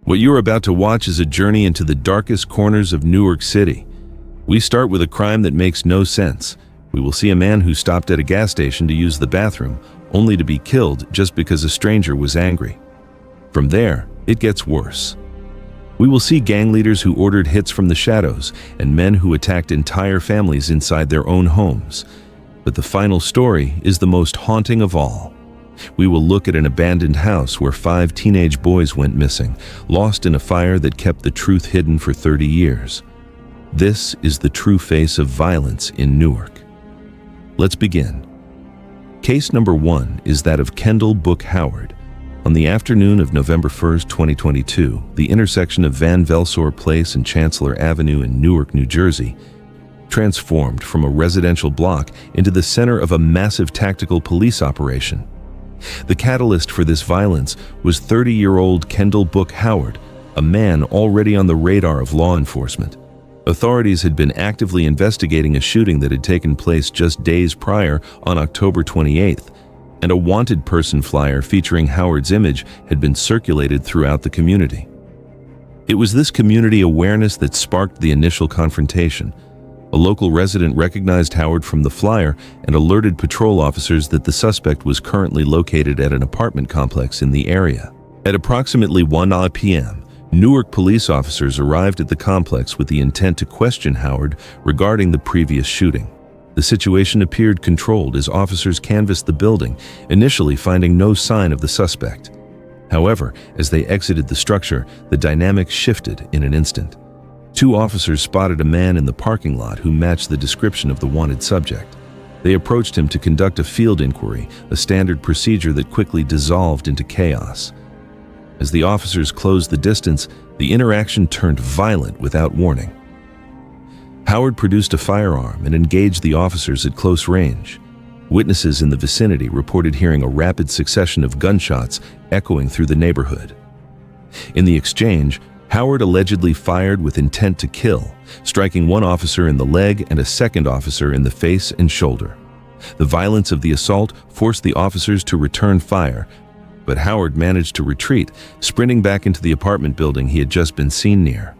What you're about to watch is a journey into the darkest corners of Newark City. We start with a crime that makes no sense. We will see a man who stopped at a gas station to use the bathroom, only to be killed just because a stranger was angry. From there, it gets worse. We will see gang leaders who ordered hits from the shadows and men who attacked entire families inside their own homes. But the final story is the most haunting of all. We will look at an abandoned house where 5 teenage boys went missing, lost in a fire that kept the truth hidden for 30 years. This is the true face of violence in Newark. Let's begin. Case number 1 is that of Kendall Book Howard. On the afternoon of November 1st, 2022, the intersection of Van Velsor Place and Chancellor Avenue in Newark, New Jersey, transformed from a residential block into the center of a massive tactical police operation. The catalyst for this violence was 30-year-old Kendall Book Howard, a man already on the radar of law enforcement. Authorities had been actively investigating a shooting that had taken place just days prior on October 28th, and a wanted person flyer featuring Howard's image had been circulated throughout the community. It was this community awareness that sparked the initial confrontation. A local resident recognized Howard from the flyer and alerted patrol officers that the suspect was currently located at an apartment complex in the area. At approximately 1 p.m., Newark police officers arrived at the complex with the intent to question Howard regarding the previous shooting. The situation appeared controlled as officers canvassed the building, initially finding no sign of the suspect. However, as they exited the structure, the dynamic shifted in an instant. 2 officers spotted a man in the parking lot who matched the description of the wanted subject. They approached him to conduct a field inquiry, a standard procedure that quickly dissolved into chaos. As the officers closed the distance, the interaction turned violent without warning. Howard produced a firearm and engaged the officers at close range. Witnesses in the vicinity reported hearing a rapid succession of gunshots echoing through the neighborhood. In the exchange, Howard allegedly fired with intent to kill, striking 1 officer in the leg and a 2nd officer in the face and shoulder. The violence of the assault forced the officers to return fire, but Howard managed to retreat, sprinting back into the apartment building he had just been seen near.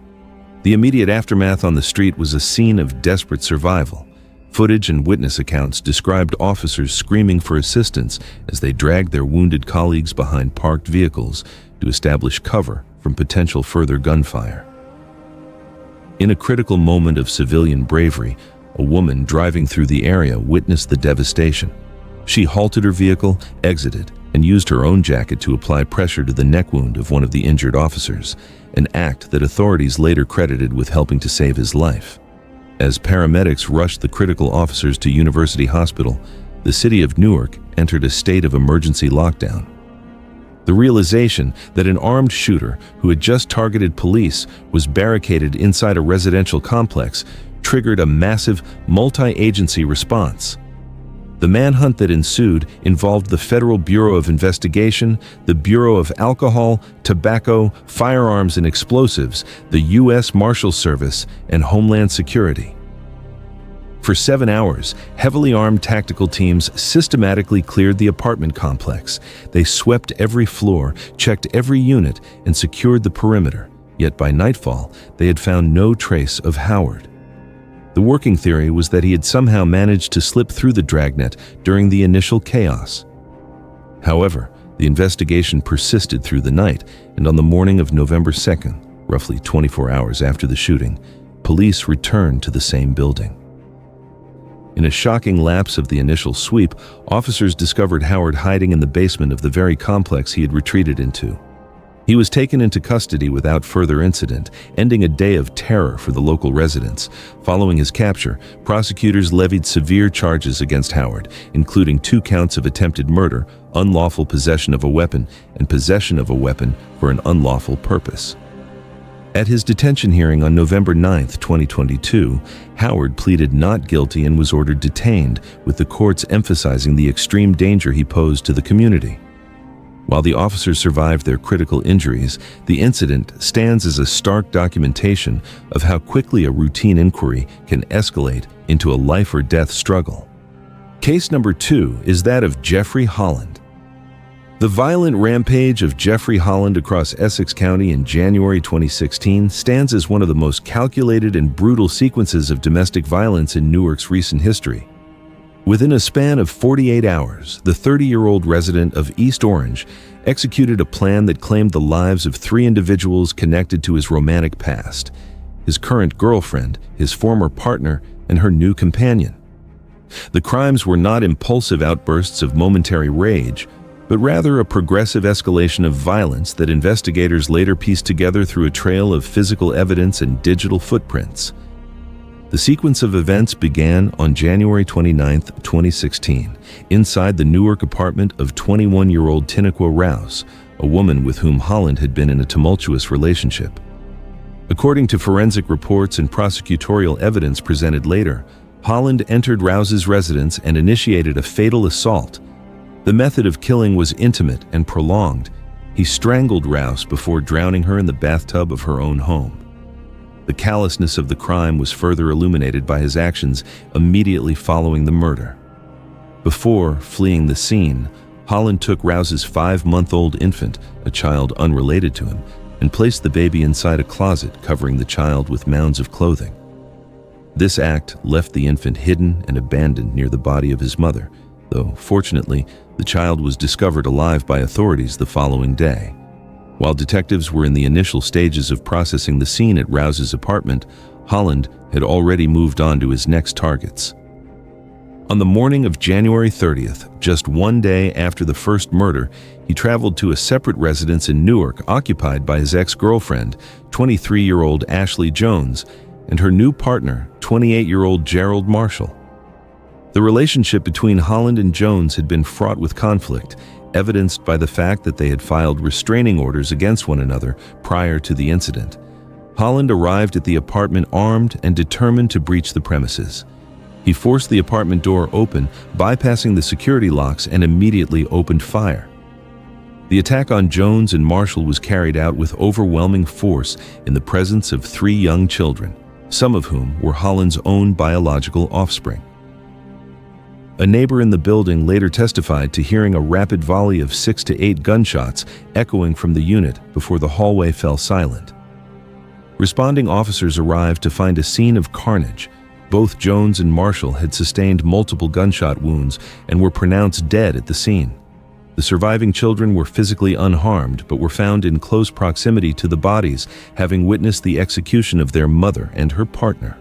The immediate aftermath on the street was a scene of desperate survival. Footage and witness accounts described officers screaming for assistance as they dragged their wounded colleagues behind parked vehicles to establish cover from potential further gunfire. In a critical moment of civilian bravery, a woman driving through the area witnessed the devastation. She halted her vehicle, exited, and used her own jacket to apply pressure to the neck wound of one of the injured officers, an act that authorities later credited with helping to save his life. As paramedics rushed the critical officers to University Hospital, the city of Newark entered a state of emergency lockdown. The realization that an armed shooter who had just targeted police was barricaded inside a residential complex triggered a massive multi-agency response. The manhunt that ensued involved the Federal Bureau of Investigation, the Bureau of Alcohol, Tobacco, Firearms and Explosives, the U.S. Marshals Service, and Homeland Security. For 7 hours, heavily armed tactical teams systematically cleared the apartment complex. They swept every floor, checked every unit, and secured the perimeter. Yet by nightfall, they had found no trace of Howard. The working theory was that he had somehow managed to slip through the dragnet during the initial chaos. However, the investigation persisted through the night, and on the morning of November 2nd, roughly 24 hours after the shooting, police returned to the same building. In a shocking lapse of the initial sweep, officers discovered Howard hiding in the basement of the very complex he had retreated into. He was taken into custody without further incident, ending a day of terror for the local residents. Following his capture, prosecutors levied severe charges against Howard, including 2 counts of attempted murder, unlawful possession of a weapon, and possession of a weapon for an unlawful purpose. At his detention hearing on November 9, 2022, Howard pleaded not guilty and was ordered detained, with the courts emphasizing the extreme danger he posed to the community. While the officers survived their critical injuries, the incident stands as a stark documentation of how quickly a routine inquiry can escalate into a life-or-death struggle. Case number 2 is that of Jeffrey Holland. The violent rampage of Jeffrey Holland across Essex County in January 2016 stands as one of the most calculated and brutal sequences of domestic violence in Newark's recent history. Within a span of 48 hours, the 30-year-old resident of East Orange executed a plan that claimed the lives of 3 individuals connected to his romantic past: his current girlfriend, his former partner, and her new companion. The crimes were not impulsive outbursts of momentary rage, but rather a progressive escalation of violence that investigators later pieced together through a trail of physical evidence and digital footprints. The sequence of events began on January 29, 2016, inside the Newark apartment of 21-year-old Tinaquah Rouse, a woman with whom Holland had been in a tumultuous relationship. According to forensic reports and prosecutorial evidence presented later, Holland entered Rouse's residence and initiated a fatal assault. The method of killing was intimate and prolonged. He strangled Rouse before drowning her in the bathtub of her own home. The callousness of the crime was further illuminated by his actions immediately following the murder. Before fleeing the scene, Holland took Rouse's 5-month-old infant, a child unrelated to him, and placed the baby inside a closet, covering the child with mounds of clothing. This act left the infant hidden and abandoned near the body of his mother, though fortunately, the child was discovered alive by authorities the following day. While detectives were in the initial stages of processing the scene at Rouse's apartment, Holland had already moved on to his next targets. On the morning of January 30th, just one day after the first murder, he traveled to a separate residence in Newark occupied by his ex-girlfriend, 23-year-old Ashley Jones, and her new partner, 28-year-old Gerald Marshall. The relationship between Holland and Jones had been fraught with conflict, evidenced by the fact that they had filed restraining orders against one another prior to the incident. Holland arrived at the apartment armed and determined to breach the premises. He forced the apartment door open, bypassing the security locks, and immediately opened fire. The attack on Jones and Marshall was carried out with overwhelming force in the presence of 3 young children, some of whom were Holland's own biological offspring. A neighbor in the building later testified to hearing a rapid volley of 6 to 8 gunshots echoing from the unit before the hallway fell silent. Responding officers arrived to find a scene of carnage. Both Jones and Marshall had sustained multiple gunshot wounds and were pronounced dead at the scene. The surviving children were physically unharmed but were found in close proximity to the bodies, having witnessed the execution of their mother and her partner.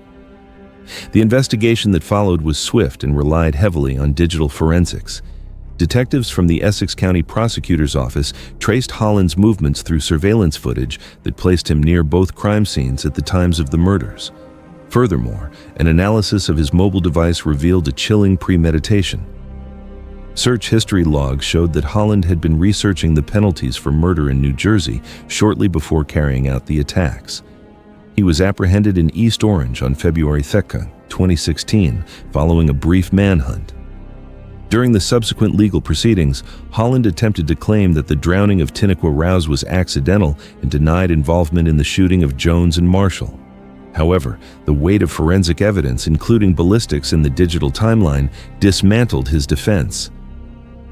The investigation that followed was swift and relied heavily on digital forensics. Detectives from the Essex County Prosecutor's Office traced Holland's movements through surveillance footage that placed him near both crime scenes at the times of the murders. Furthermore, an analysis of his mobile device revealed a chilling premeditation. Search history logs showed that Holland had been researching the penalties for murder in New Jersey shortly before carrying out the attacks. He was apprehended in East Orange on February 2, 2016, following a brief manhunt. During the subsequent legal proceedings, Holland attempted to claim that the drowning of Tinaquah Rouse was accidental and denied involvement in the shooting of Jones and Marshall. However, the weight of forensic evidence, including ballistics in the digital timeline, dismantled his defense.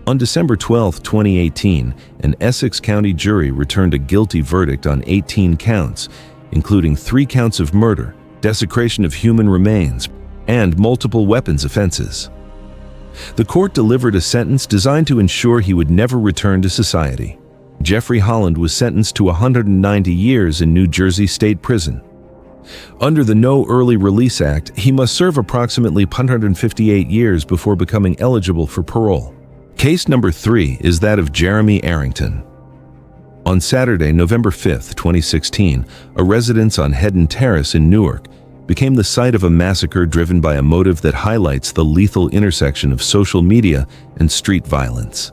On December 12, 2018, an Essex County jury returned a guilty verdict on 18 counts, including 3 counts of murder, desecration of human remains, and multiple weapons offenses. The court delivered a sentence designed to ensure he would never return to society. Jeffrey Holland was sentenced to 190 years in New Jersey State Prison. Under the No Early Release Act, he must serve approximately 158 years before becoming eligible for parole. Case number 3 is that of Jeremy Arrington. On Saturday, November 5, 2016, a residence on Hedden Terrace in Newark became the site of a massacre driven by a motive that highlights the lethal intersection of social media and street violence.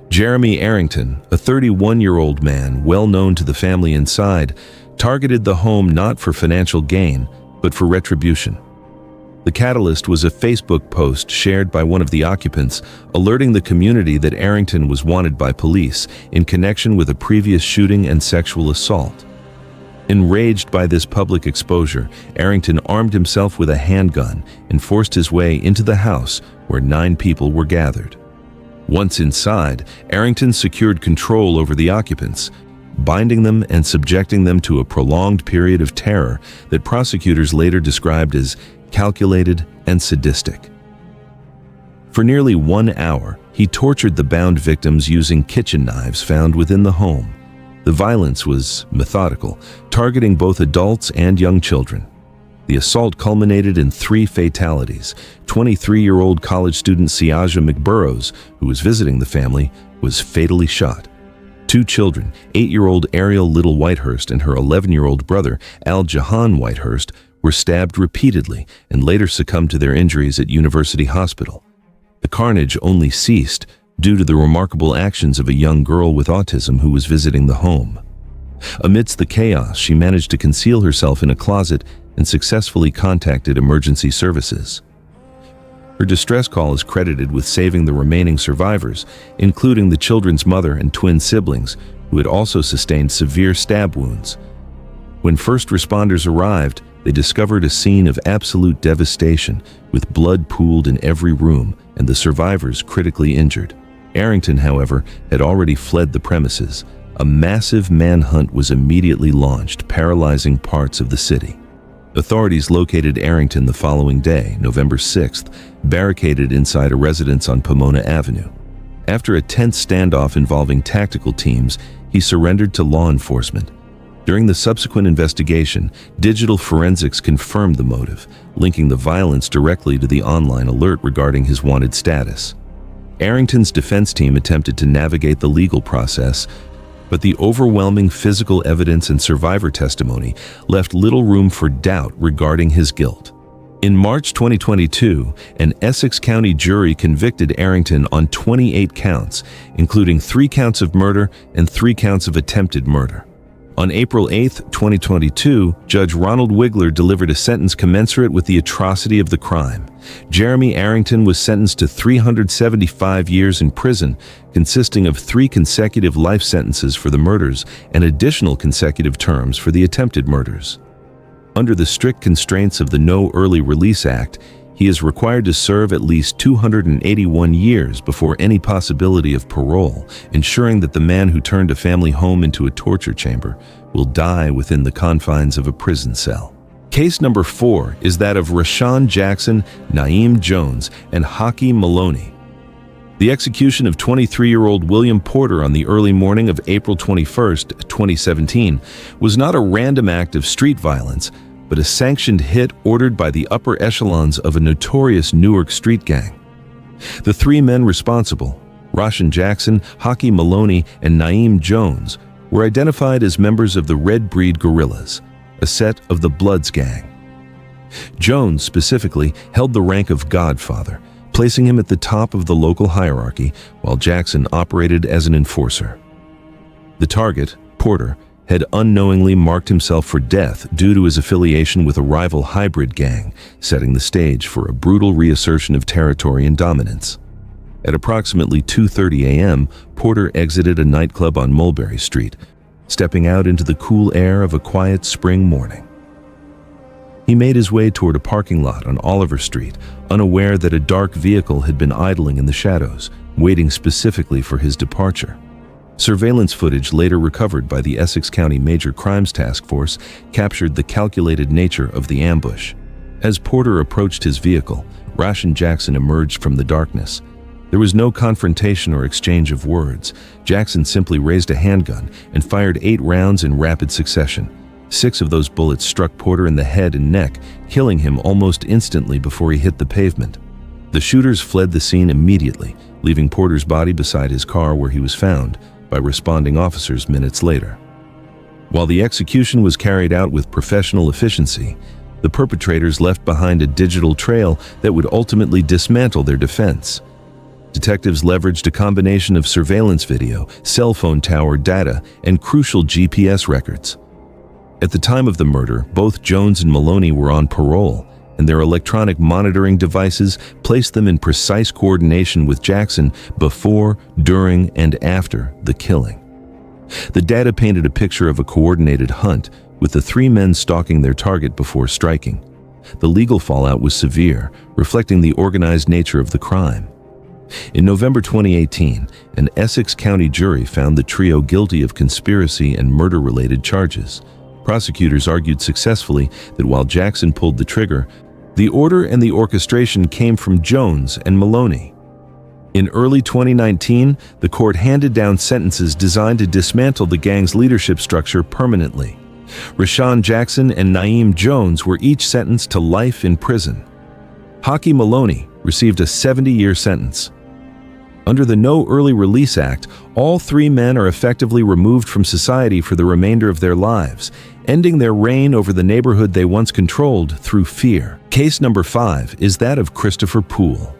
Jeremy Arrington, a 31-year-old man well known to the family inside, targeted the home not for financial gain, but for retribution. The catalyst was a Facebook post shared by one of the occupants, alerting the community that Arrington was wanted by police in connection with a previous shooting and sexual assault. Enraged by this public exposure, Arrington armed himself with a handgun and forced his way into the house where 9 people were gathered. Once inside, Arrington secured control over the occupants, binding them and subjecting them to a prolonged period of terror that prosecutors later described as calculated and sadistic. For nearly 1 hour, he tortured the bound victims using kitchen knives found within the home. The violence was methodical, targeting both adults and young children. The assault culminated in 3 fatalities. 23-year-old college student Siaja McBurrows, who was visiting the family, was fatally shot. 2 children, 8-year-old Ariel Little Whitehurst and her 11-year-old brother, Al Jahan Whitehurst, were stabbed repeatedly and later succumbed to their injuries at University Hospital. The carnage only ceased due to the remarkable actions of a young girl with autism who was visiting the home. Amidst the chaos, she managed to conceal herself in a closet and successfully contacted emergency services. Her distress call is credited with saving the remaining survivors, including the children's mother and twin siblings, who had also sustained severe stab wounds. When first responders arrived, they discovered a scene of absolute devastation, with blood pooled in every room and the survivors critically injured. Arrington, however, had already fled the premises. A massive manhunt was immediately launched, paralyzing parts of the city. Authorities located Arrington the following day, November 6th, barricaded inside a residence on Pomona Avenue. After a tense standoff involving tactical teams, he surrendered to law enforcement. During the subsequent investigation, digital forensics confirmed the motive, linking the violence directly to the online alert regarding his wanted status. Arrington's defense team attempted to navigate the legal process, but the overwhelming physical evidence and survivor testimony left little room for doubt regarding his guilt. In March 2022, an Essex County jury convicted Arrington on 28 counts, including 3 counts of murder and 3 counts of attempted murder. On April 8, 2022, Judge Ronald Wigler delivered a sentence commensurate with the atrocity of the crime. Jeremy Arrington was sentenced to 375 years in prison, consisting of 3 consecutive life sentences for the murders and additional consecutive terms for the attempted murders. Under the strict constraints of the No Early Release Act, he is required to serve at least 281 years before any possibility of parole, ensuring that the man who turned a family home into a torture chamber will die within the confines of a prison cell. Case number 4 is that of Rashawn Jackson, Naeem Jones, and Haki Maloney. The execution of 23-year-old William Porter on the early morning of April 21, 2017, was not a random act of street violence, but a sanctioned hit ordered by the upper echelons of a notorious Newark street gang. The 3 men responsible, Rashawn Jackson, Haki Maloney, and Naeem Jones, were identified as members of the Red Breed Guerrillas, a set of the Bloods gang. Jones, specifically, held the rank of Godfather, placing him at the top of the local hierarchy, while Jackson operated as an enforcer. The target, Porter, had unknowingly marked himself for death due to his affiliation with a rival hybrid gang, setting the stage for a brutal reassertion of territory and dominance. At approximately 2:30 a.m., Porter exited a nightclub on Mulberry Street, stepping out into the cool air of a quiet spring morning. He made his way toward a parking lot on Oliver Street, unaware that a dark vehicle had been idling in the shadows, waiting specifically for his departure. Surveillance footage later recovered by the Essex County Major Crimes Task Force captured the calculated nature of the ambush. As Porter approached his vehicle, Rashawn Jackson emerged from the darkness. There was no confrontation or exchange of words. Jackson simply raised a handgun and fired 8 rounds in rapid succession. 6 of those bullets struck Porter in the head and neck, killing him almost instantly before he hit the pavement. The shooters fled the scene immediately, leaving Porter's body beside his car where he was found by responding officers minutes later. While the execution was carried out with professional efficiency, the perpetrators left behind a digital trail that would ultimately dismantle their defense. Detectives leveraged a combination of surveillance video, cell phone tower data, and crucial GPS records. At the time of the murder, both Jones and Maloney were on parole, and their electronic monitoring devices placed them in precise coordination with Jackson before, during, and after the killing. The data painted a picture of a coordinated hunt, with the 3 men stalking their target before striking. The legal fallout was severe, reflecting the organized nature of the crime. In November 2018, an Essex County jury found the trio guilty of conspiracy and murder-related charges. Prosecutors argued successfully that while Jackson pulled the trigger, the order and the orchestration came from Jones and Maloney. In early 2019, the court handed down sentences designed to dismantle the gang's leadership structure permanently. Rashawn Jackson and Naeem Jones were each sentenced to life in prison. Hockey Maloney received a 70-year sentence. Under the No Early Release Act, all three men are effectively removed from society for the remainder of their lives, ending their reign over the neighborhood they once controlled through fear. Case number 5 is that of Christopher Poole.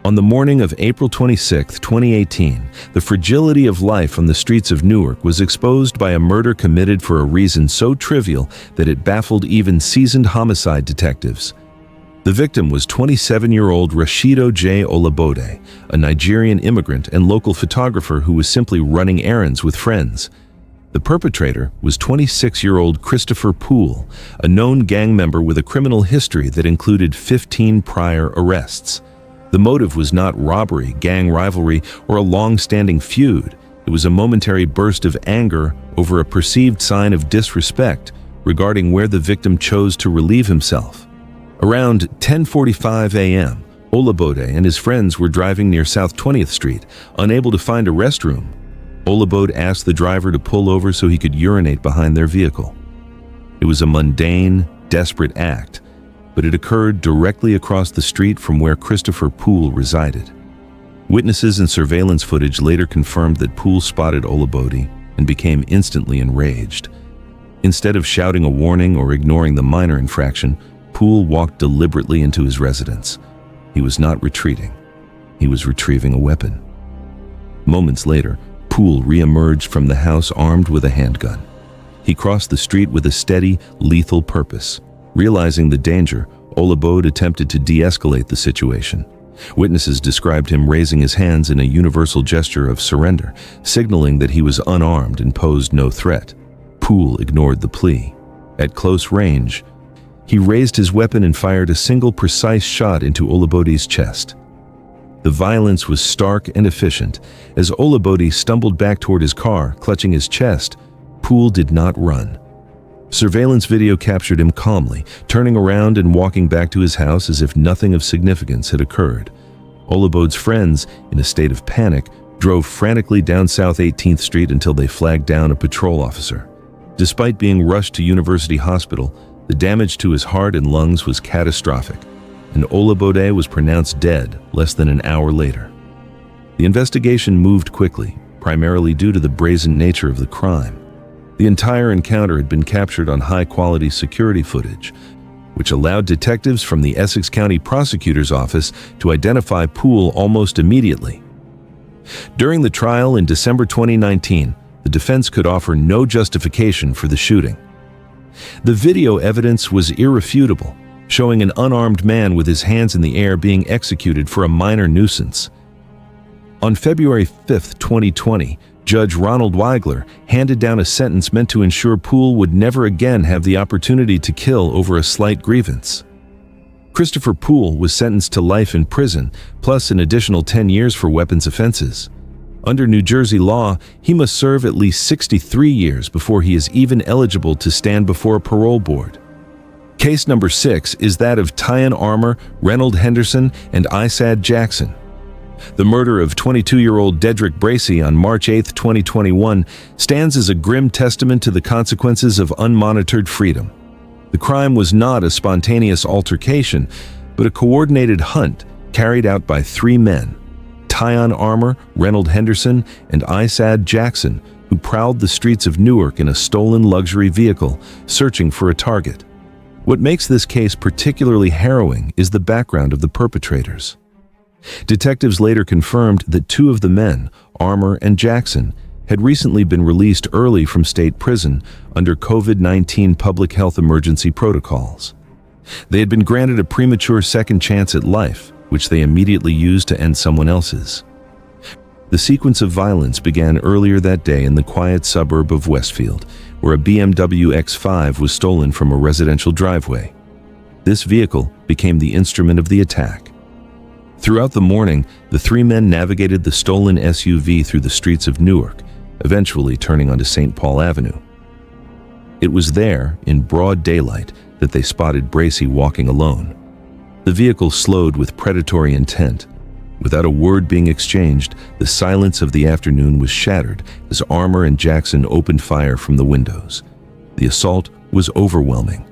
On the morning of April 26, 2018, the fragility of life on the streets of Newark was exposed by a murder committed for a reason so trivial that it baffled even seasoned homicide detectives. The victim was 27-year-old Rashido J. Olabode, a Nigerian immigrant and local photographer who was simply running errands with friends. The perpetrator was 26-year-old Christopher Poole, a known gang member with a criminal history that included 15 prior arrests. The motive was not robbery, gang rivalry, or a long-standing feud. It was a momentary burst of anger over a perceived sign of disrespect regarding where the victim chose to relieve himself. Around 10:45 a.m., Olabode and his friends were driving near South 20th Street, unable to find a restroom. Olabode asked the driver to pull over so he could urinate behind their vehicle. It was a mundane, desperate act, but it occurred directly across the street from where Christopher Poole resided. Witnesses and surveillance footage later confirmed that Poole spotted Olabode and became instantly enraged. Instead of shouting a warning or ignoring the minor infraction, Poole walked deliberately into his residence. He was not retreating. He was retrieving a weapon. Moments later, Poole re-emerged from the house armed with a handgun. He crossed the street with a steady, lethal purpose. Realizing the danger, Olabode attempted to de-escalate the situation. Witnesses described him raising his hands in a universal gesture of surrender, signaling that he was unarmed and posed no threat. Poole ignored the plea. At close range, he raised his weapon and fired a single precise shot into Olabode's chest. The violence was stark and efficient. As Olabode stumbled back toward his car, clutching his chest, Poole did not run. Surveillance video captured him calmly, turning around and walking back to his house as if nothing of significance had occurred. Olabode's friends, in a state of panic, drove frantically down South 18th Street until they flagged down a patrol officer. Despite being rushed to University Hospital, the damage to his heart and lungs was catastrophic, and Olabode was pronounced dead less than an hour later. The investigation moved quickly, primarily due to the brazen nature of the crime. The entire encounter had been captured on high-quality security footage, which allowed detectives from the Essex County Prosecutor's Office to identify Poole almost immediately. During the trial in December 2019, the defense could offer no justification for the shooting. The video evidence was irrefutable, showing an unarmed man with his hands in the air being executed for a minor nuisance. On February 5, 2020, Judge Ronald Weigler handed down a sentence meant to ensure Poole would never again have the opportunity to kill over a slight grievance. Christopher Poole was sentenced to life in prison, plus an additional 10 years for weapons offenses. Under New Jersey law, he must serve at least 63 years before he is even eligible to stand before a parole board. Case number 6 is that of Tyan Armour, Reynold Henderson, and Isad Jackson. The murder of 22-year-old Dedrick Bracey on March 8, 2021, stands as a grim testament to the consequences of unmonitored freedom. The crime was not a spontaneous altercation, but a coordinated hunt carried out by 3 men, Tyan Armour, Reynold Henderson, and Isad Jackson, who prowled the streets of Newark in a stolen luxury vehicle, searching for a target. What makes this case particularly harrowing is the background of the perpetrators. Detectives later confirmed that 2 of the men, Armour and Jackson, had recently been released early from state prison under COVID-19 public health emergency protocols. They had been granted a premature second chance at life, which they immediately used to end someone else's. The sequence of violence began earlier that day in the quiet suburb of Westfield, where a BMW X5 was stolen from a residential driveway. This vehicle became the instrument of the attack. Throughout the morning, the three men navigated the stolen SUV through the streets of Newark, eventually turning onto St. Paul Avenue. It was there, in broad daylight, that they spotted Bracey walking alone. The vehicle slowed with predatory intent. Without a word being exchanged, the silence of the afternoon was shattered as Armour and Jackson opened fire from the windows. The assault was overwhelming.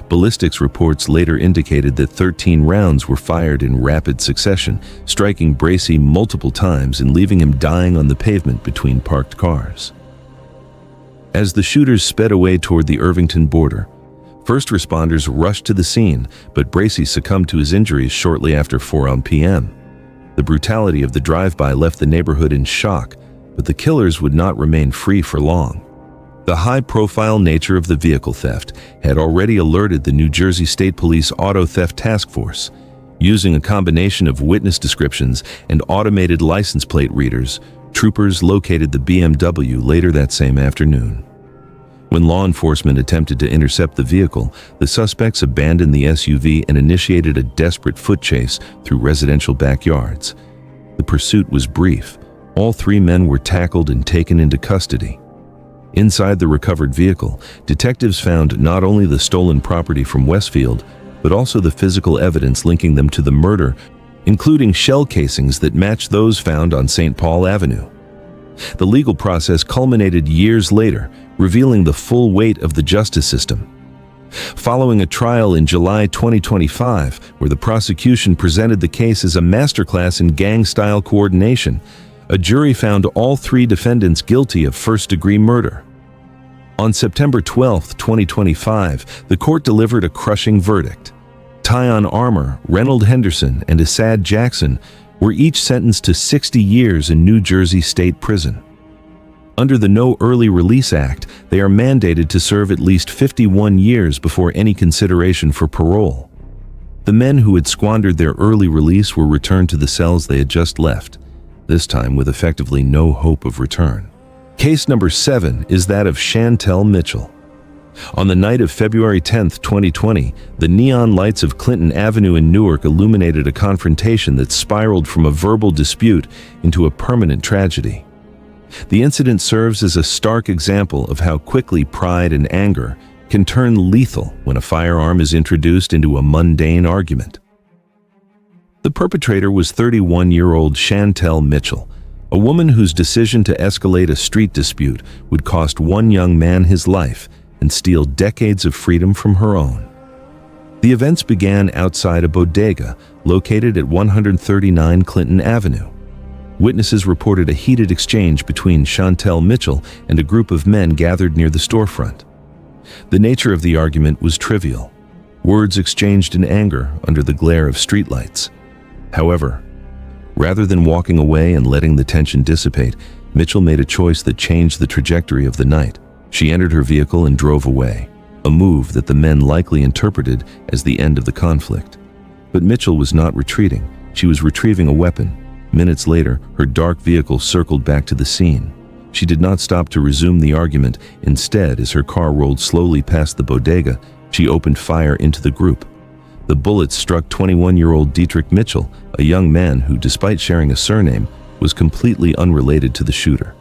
Ballistics reports later indicated that 13 rounds were fired in rapid succession, striking Bracey multiple times and leaving him dying on the pavement between parked cars. As the shooters sped away toward the Irvington border, first responders rushed to the scene, but Bracey succumbed to his injuries shortly after 4 p.m. The brutality of the drive-by left the neighborhood in shock, but the killers would not remain free for long. The high-profile nature of the vehicle theft had already alerted the New Jersey State Police Auto Theft Task Force. Using a combination of witness descriptions and automated license plate readers, troopers located the BMW later that same afternoon. When law enforcement attempted to intercept the vehicle, the suspects abandoned the SUV and initiated a desperate foot chase through residential backyards. The pursuit was brief. All three men were tackled and taken into custody. Inside the recovered vehicle, detectives found not only the stolen property from Westfield, but also the physical evidence linking them to the murder, including shell casings that matched those found on St. Paul Avenue. The legal process culminated years later, revealing the full weight of the justice system. Following a trial in July 2025, where the prosecution presented the case as a masterclass in gang-style coordination, a jury found all three defendants guilty of first-degree murder. On September 12, 2025, the court delivered a crushing verdict. Tyon Armour, Reynold Henderson, and Asad Jackson were each sentenced to 60 years in New Jersey State Prison. Under the No Early Release Act, they are mandated to serve at least 51 years before any consideration for parole. The men who had squandered their early release were returned to the cells they had just left, this time with effectively no hope of return. Case number 7 is that of Chantel Mitchell. On the night of February 10, 2020, the neon lights of Clinton Avenue in Newark illuminated a confrontation that spiraled from a verbal dispute into a permanent tragedy. The incident serves as a stark example of how quickly pride and anger can turn lethal when a firearm is introduced into a mundane argument. The perpetrator was 31-year-old Chantel Mitchell, a woman whose decision to escalate a street dispute would cost one young man his life and steal decades of freedom from her own. The events began outside a bodega located at 139 Clinton Avenue. Witnesses reported a heated exchange between Chantel Mitchell and a group of men gathered near the storefront. The nature of the argument was trivial, words exchanged in anger under the glare of streetlights. However, rather than walking away and letting the tension dissipate, Mitchell made a choice that changed the trajectory of the night. She entered her vehicle and drove away, a move that the men likely interpreted as the end of the conflict. But Mitchell was not retreating. She was retrieving a weapon. Minutes later, her dark vehicle circled back to the scene. She did not stop to resume the argument. Instead, as her car rolled slowly past the bodega, she opened fire into the group. The bullets struck 21-year-old Dietrich Mitchell, a young man who, despite sharing a surname, was completely unrelated to the shooter.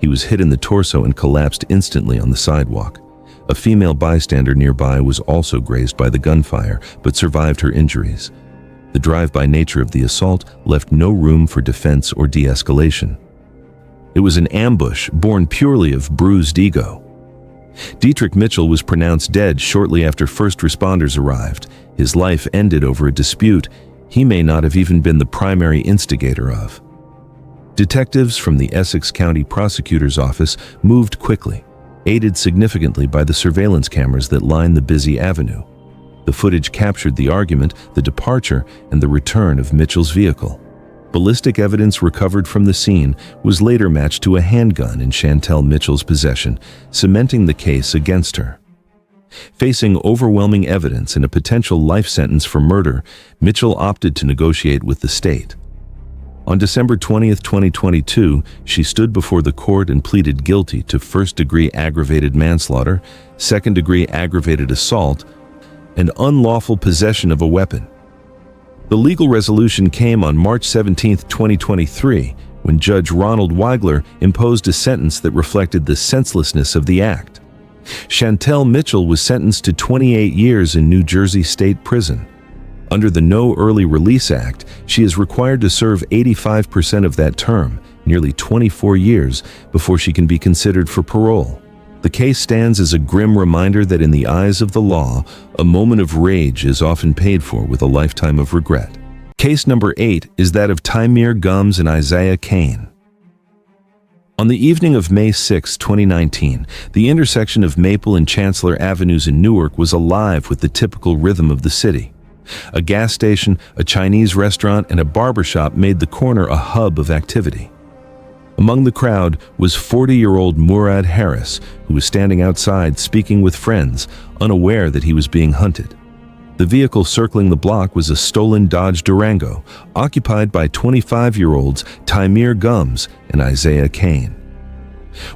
He was hit in the torso and collapsed instantly on the sidewalk. A female bystander nearby was also grazed by the gunfire, but survived her injuries. The drive-by nature of the assault left no room for defense or de-escalation. It was an ambush born purely of bruised ego. Dietrich Mitchell was pronounced dead shortly after first responders arrived. His life ended over a dispute he may not have even been the primary instigator of. Detectives from the Essex County Prosecutor's Office moved quickly, aided significantly by the surveillance cameras that lined the busy avenue. The footage captured the argument, the departure, and the return of Mitchell's vehicle. Ballistic evidence recovered from the scene was later matched to a handgun in Chantel Mitchell's possession, cementing the case against her. Facing overwhelming evidence and a potential life sentence for murder, Mitchell opted to negotiate with the state. On December 20, 2022, she stood before the court and pleaded guilty to first-degree aggravated manslaughter, second-degree aggravated assault, and unlawful possession of a weapon. The legal resolution came on March 17, 2023, when Judge Ronald Weigler imposed a sentence that reflected the senselessness of the act. Chantel Mitchell was sentenced to 28 years in New Jersey State Prison. Under the No Early Release Act, she is required to serve 85% of that term, nearly 24 years, before she can be considered for parole. The case stands as a grim reminder that in the eyes of the law, a moment of rage is often paid for with a lifetime of regret. Case number 8 is that of Timir Gums and Isaiah Kane. On the evening of May 6, 2019, the intersection of Maple and Chancellor Avenues in Newark was alive with the typical rhythm of the city. A gas station, a Chinese restaurant, and a barbershop made the corner a hub of activity. Among the crowd was 40-year-old Murad Harris, who was standing outside speaking with friends, unaware that he was being hunted. The vehicle circling the block was a stolen Dodge Durango, occupied by 25-year-olds Timir Gums and Isaiah Kane.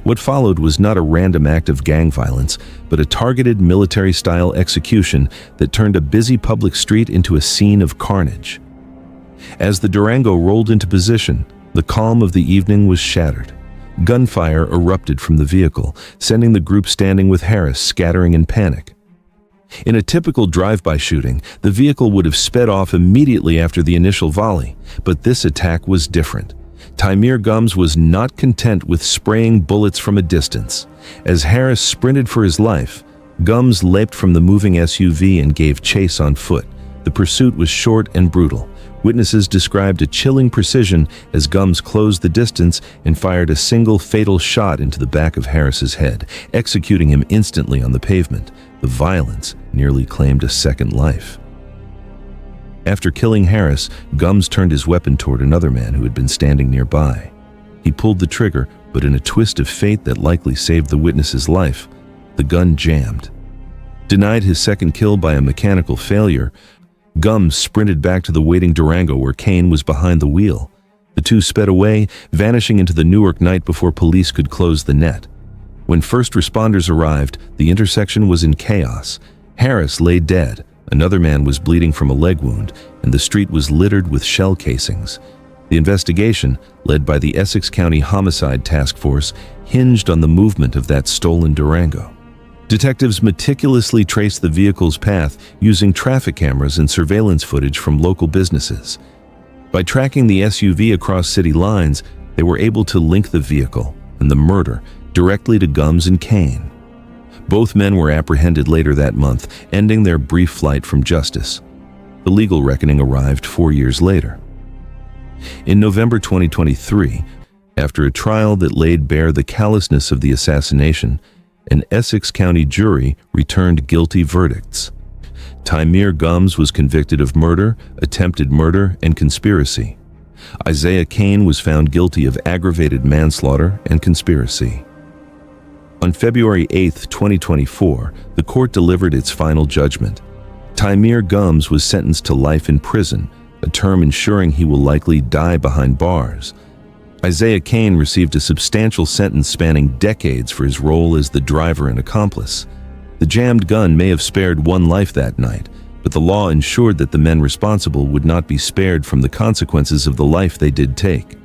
What followed was not a random act of gang violence, but a targeted military-style execution that turned a busy public street into a scene of carnage. As the Durango rolled into position, the calm of the evening was shattered. Gunfire erupted from the vehicle, sending the group standing with Harris scattering in panic. In a typical drive-by shooting, the vehicle would have sped off immediately after the initial volley, but this attack was different. Timir Gums was not content with spraying bullets from a distance. As Harris sprinted for his life, Gums leaped from the moving SUV and gave chase on foot. The pursuit was short and brutal. Witnesses described a chilling precision as Gums closed the distance and fired a single fatal shot into the back of Harris's head, executing him instantly on the pavement. The violence nearly claimed a second life. After killing Harris, Gums turned his weapon toward another man who had been standing nearby. He pulled the trigger, but in a twist of fate that likely saved the witness's life, the gun jammed. Denied his second kill by a mechanical failure, Gums sprinted back to the waiting Durango where Kane was behind the wheel. The two sped away, vanishing into the Newark night before police could close the net. When first responders arrived, the intersection was in chaos. Harris lay dead, another man was bleeding from a leg wound, and the street was littered with shell casings. The investigation, led by the Essex County Homicide Task Force, hinged on the movement of that stolen Durango. Detectives meticulously traced the vehicle's path using traffic cameras and surveillance footage from local businesses. By tracking the SUV across city lines, they were able to link the vehicle and the murder directly to Gums and Kane. Both men were apprehended later that month, ending their brief flight from justice. The legal reckoning arrived 4 years later. In November 2023, after a trial that laid bare the callousness of the assassination, an Essex County jury returned guilty verdicts. Timir Gums was convicted of murder, attempted murder, and conspiracy. Isaiah Kane was found guilty of aggravated manslaughter and conspiracy. On February 8, 2024, the court delivered its final judgment. Timir Gums was sentenced to life in prison, a term ensuring he will likely die behind bars. Isaiah Kane received a substantial sentence spanning decades for his role as the driver and accomplice. The jammed gun may have spared one life that night, but the law ensured that the men responsible would not be spared from the consequences of the life they did take.